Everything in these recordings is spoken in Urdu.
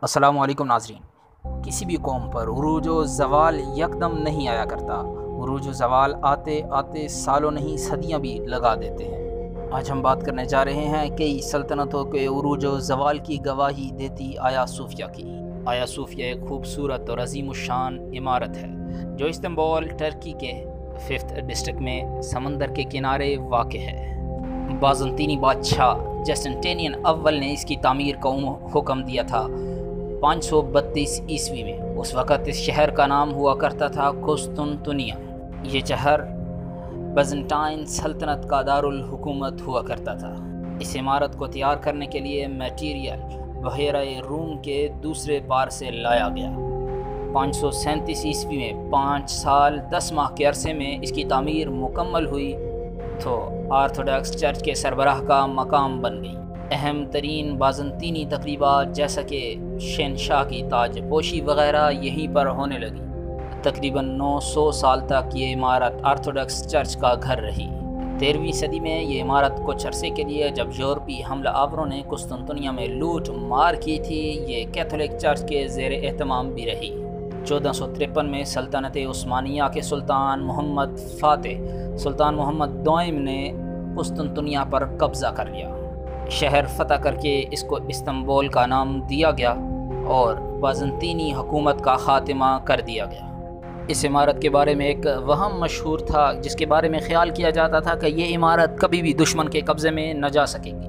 السلام علیکم ناظرین۔ کسی بھی قوم پر عروج و زوال یکدم نہیں آیا کرتا۔ عروج و زوال آتے آتے سالوں نہیں صدیاں بھی لگا دیتے ہیں۔ آج ہم بات کرنے جا رہے ہیں کئی سلطنتوں کے عروج و زوال کی گواہی دیتی آیا صوفیہ کی۔ آیا صوفیہ ایک خوبصورت اور عظیم الشان عمارت ہے جو استنبول ٹرکی کے 5th ڈسٹرکٹ میں سمندر کے کنارے واقع ہے۔ بازنطینی بادشاہ جسٹنٹینین اول نے اس کی تعمیر کا حکم دیا تھا 532 عیسوی میں۔ اس وقت اس شہر کا نام ہوا کرتا تھا قسطنطنیہ۔ یہ شہر بازنٹائن سلطنت کا دارالحکومت ہوا کرتا تھا۔ اس عمارت کو تیار کرنے کے لیے میٹیریل بحیرہ روم کے دوسرے پار سے لایا گیا۔ 537 عیسوی میں 5 سال 10 ماہ کے عرصے میں اس کی تعمیر مکمل ہوئی تو آرتھوڈاکس چرچ کے سربراہ کا مقام بن گئی۔ اہم ترین بازنطینی تقریبات جیسا کہ شہنشاہ کی تاج پوشی وغیرہ یہیں پر ہونے لگی۔ تقریباً 900 سال تک یہ عمارت آرتھوڈاکس چرچ کا گھر رہی۔ 13ویں صدی میں یہ عمارت کچھ عرصے کے لیے جب یورپی حملہ آوروں نے قسطنطنیہ میں لوٹ مار کی تھی، یہ کیتھولک چرچ کے زیر اہتمام بھی رہی۔ 1453 میں سلطنت عثمانیہ کے سلطان محمد دوئم نے قسطنطنیہ پر قبضہ کر لیا۔ شہر فتح کر کے اس کو استنبول کا نام دیا گیا اور بازنطینی حکومت کا خاتمہ کر دیا گیا۔ اس عمارت کے بارے میں ایک وہم مشہور تھا جس کے بارے میں خیال کیا جاتا تھا کہ یہ عمارت کبھی بھی دشمن کے قبضے میں نہ جا سکے گی۔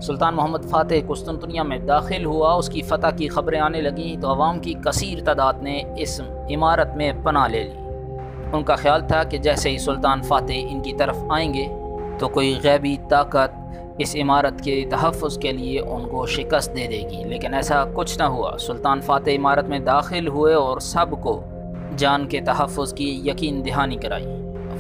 سلطان محمد فاتح قسطنطنیہ میں داخل ہوا، اس کی فتح کی خبریں آنے لگیں تو عوام کی کثیر تعداد نے اس عمارت میں پناہ لے لی۔ ان کا خیال تھا کہ جیسے ہی سلطان فاتح ان کی طرف آئیں گے تو کوئی غیبی طاقت اس عمارت کے تحفظ کے لیے ان کو شکست دے دے گی، لیکن ایسا کچھ نہ ہوا۔ سلطان فاتح عمارت میں داخل ہوئے اور سب کو جان کے تحفظ کی یقین دہانی کرائی۔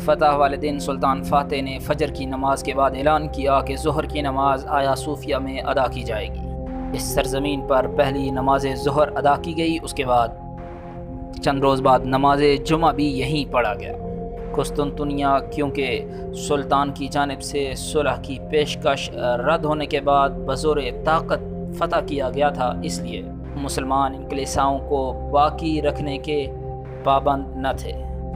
فتح والے دن سلطان فاتح نے فجر کی نماز کے بعد اعلان کیا کہ ظہر کی نماز آیا صوفیہ میں ادا کی جائے گی۔ اس سرزمین پر پہلی نماز ظہر ادا کی گئی، اس کے بعد چند روز بعد نماز جمعہ بھی یہیں پڑھا گیا۔ قسطنطنیہ کیونکہ سلطان کی جانب سے صلح کی پیشکش رد ہونے کے بعد بزور طاقت فتح کیا گیا تھا، اس لیے مسلمان ان کلیساؤں کو باقی رکھنے کے پابند نہ تھے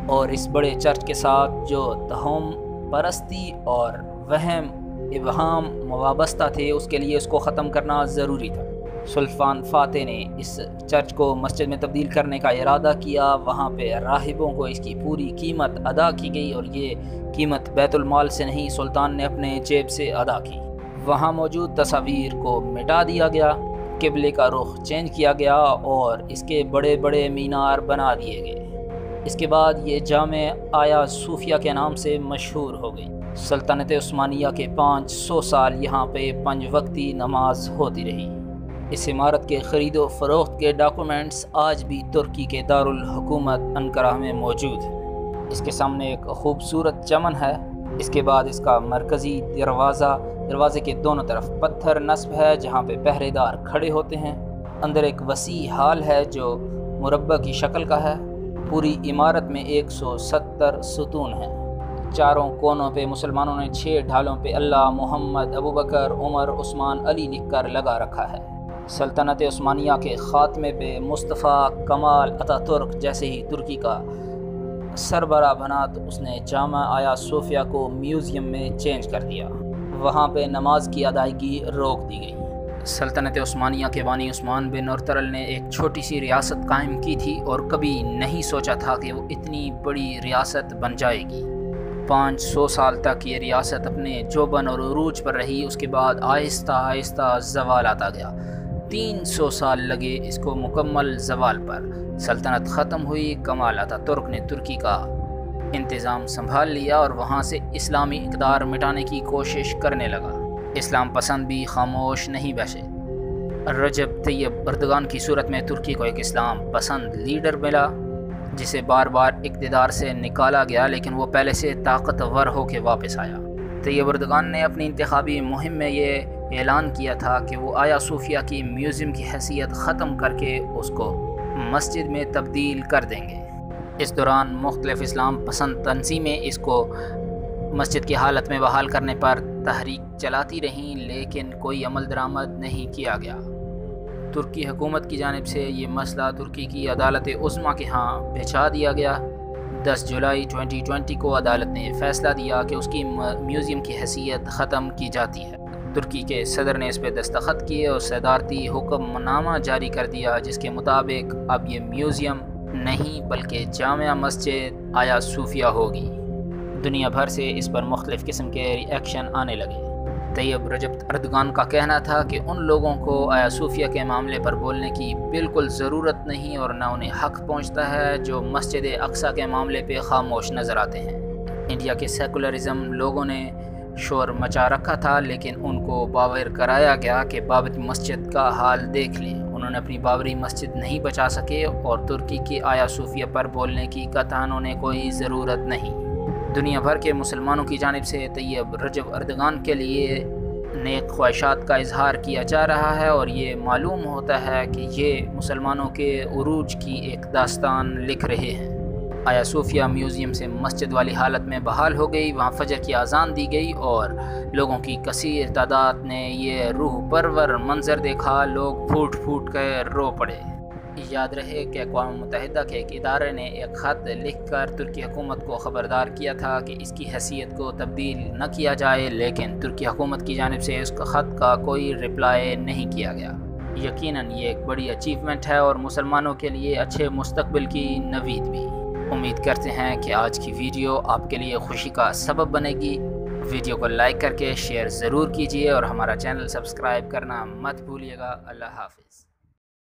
اور اس بڑے چرچ کے ساتھ جو توہم پرستی اور وہم ابہام وابستہ تھے اس کے لیے اس کو ختم کرنا ضروری تھا۔ سلطان فاتح نے اس چرچ کو مسجد میں تبدیل کرنے کا ارادہ کیا۔ وہاں پہ راہبوں کو اس کی پوری قیمت ادا کی گئی اور یہ قیمت بیت المال سے نہیں، سلطان نے اپنے جیب سے ادا کی۔ وہاں موجود تصاویر کو مٹا دیا گیا، قبلے کا رخ چینج کیا گیا اور اس کے بڑے بڑے مینار بنا دیے گئے۔ اس کے بعد یہ جامع آیا صوفیہ کے نام سے مشہور ہو گئی۔ سلطنت عثمانیہ کے 500 سال یہاں پہ 5 وقتی نماز ہوتی رہی۔ اس عمارت کے خرید و فروخت کے ڈاکومنٹس آج بھی ترکی کے دارالحکومت انقرہ میں موجود ہیں۔ اس کے سامنے ایک خوبصورت چمن ہے۔ اس کے بعد اس کا مرکزی دروازے کے دونوں طرف پتھر نصب ہے جہاں پہ پہرے دار کھڑے ہوتے ہیں۔ اندر ایک وسیع ہال ہے جو مربع کی شکل کا ہے۔ پوری عمارت میں 170 ستون ہیں۔ چاروں کونوں پہ مسلمانوں نے 6 ڈھالوں پہ اللہ، محمد، ابوبکر، عمر، عثمان، علی لکھ کر لگا رکھا ہے۔ سلطنت عثمانیہ کے خاتمے پہ مصطفیٰ کمال اتا ترک جیسے ہی ترکی کا سربراہ بنا تو اس نے جامع آیا صوفیہ کو میوزیم میں چینج کر دیا۔ وہاں پہ نماز کی ادائیگی روک دی گئی۔ سلطنت عثمانیہ کے بانی عثمان بن ارطغرل نے ایک چھوٹی سی ریاست قائم کی تھی اور کبھی نہیں سوچا تھا کہ وہ اتنی بڑی ریاست بن جائے گی۔ 500 سال تک یہ ریاست اپنے جوبن اور عروج پر رہی، اس کے بعد آہستہ آہستہ زوال آتا گیا۔ 300 سال لگے اس کو مکمل زوال پر۔ سلطنت ختم ہوئی، کمال اتا ترک نے ترکی کا انتظام سنبھال لیا اور وہاں سے اسلامی اقدار مٹانے کی کوشش کرنے لگا۔ اسلام پسند بھی خاموش نہیں بیٹھے۔ رجب طیب اردگان کی صورت میں ترکی کو ایک اسلام پسند لیڈر ملا جسے بار بار اقتدار سے نکالا گیا، لیکن وہ پہلے سے طاقتور ہو کے واپس آیا۔ طیب اردگان نے اپنی انتخابی مہم میں یہ اعلان کیا تھا کہ وہ آیا صوفیہ کی میوزیم کی حیثیت ختم کر کے اس کو مسجد میں تبدیل کر دیں گے۔ اس دوران مختلف اسلام پسند تنظیمیں اس کو مسجد کی حالت میں بحال کرنے پر تحریک چلاتی رہیں، لیکن کوئی عمل درآمد نہیں کیا گیا۔ ترکی حکومت کی جانب سے یہ مسئلہ ترکی کی عدالت عظمیٰ کے ہاں بھیجا دیا گیا۔ 10 جولائی 2020 کو عدالت نے یہ فیصلہ دیا کہ اس کی میوزیم کی حیثیت ختم کی جاتی ہے۔ ترکی کے صدر نے اس پہ دستخط کیے اور صدارتی حکم نامہ جاری کر دیا، جس کے مطابق اب یہ میوزیم نہیں بلکہ جامع مسجد آیا صوفیہ ہوگی۔ دنیا بھر سے اس پر مختلف قسم کے ری ایکشن آنے لگے۔ طیب رجب اردگان کا کہنا تھا کہ ان لوگوں کو آیا صوفیہ کے معاملے پر بولنے کی بالکل ضرورت نہیں اور نہ انہیں حق پہنچتا ہے، جو مسجد اقصیٰ کے معاملے پہ خاموش نظر آتے ہیں۔ انڈیا کے سیکولرزم لوگوں نے شور مچا رکھا تھا، لیکن ان کو باور کرایا گیا کہ بابری مسجد کا حال دیکھ لیں۔ انہوں نے اپنی بابری مسجد نہیں بچا سکے اور ترکی کی آیا صوفیہ پر بولنے کی قطعاً انہیں کوئی ضرورت نہیں۔ دنیا بھر کے مسلمانوں کی جانب سے طیب رجب اردگان کے لیے نیک خواہشات کا اظہار کیا جا رہا ہے، اور یہ معلوم ہوتا ہے کہ یہ مسلمانوں کے عروج کی ایک داستان لکھ رہے ہیں۔ آیا صوفیہ میوزیم سے مسجد والی حالت میں بحال ہو گئی، وہاں فجر کی اذان دی گئی اور لوگوں کی کثیر تعداد نے یہ روح پرور منظر دیکھا، لوگ پھوٹ پھوٹ کر رو پڑے۔ یاد رہے کہ اقوام متحدہ کے ایک ادارے نے ایک خط لکھ کر ترکی حکومت کو خبردار کیا تھا کہ اس کی حیثیت کو تبدیل نہ کیا جائے، لیکن ترکی حکومت کی جانب سے اس خط کا کوئی رپلائی نہیں کیا گیا۔ یقیناً یہ ایک بڑی اچیومنٹ ہے اور مسلمانوں کے لیے اچھے مستقبل کی نوید بھی۔ امید کرتے ہیں کہ آج کی ویڈیو آپ کے لیے خوشی کا سبب بنے گی۔ ویڈیو کو لائک کر کے شیئر ضرور کیجیے اور ہمارا چینل سبسکرائب کرنا مت بھولیے گا۔ اللہ حافظ۔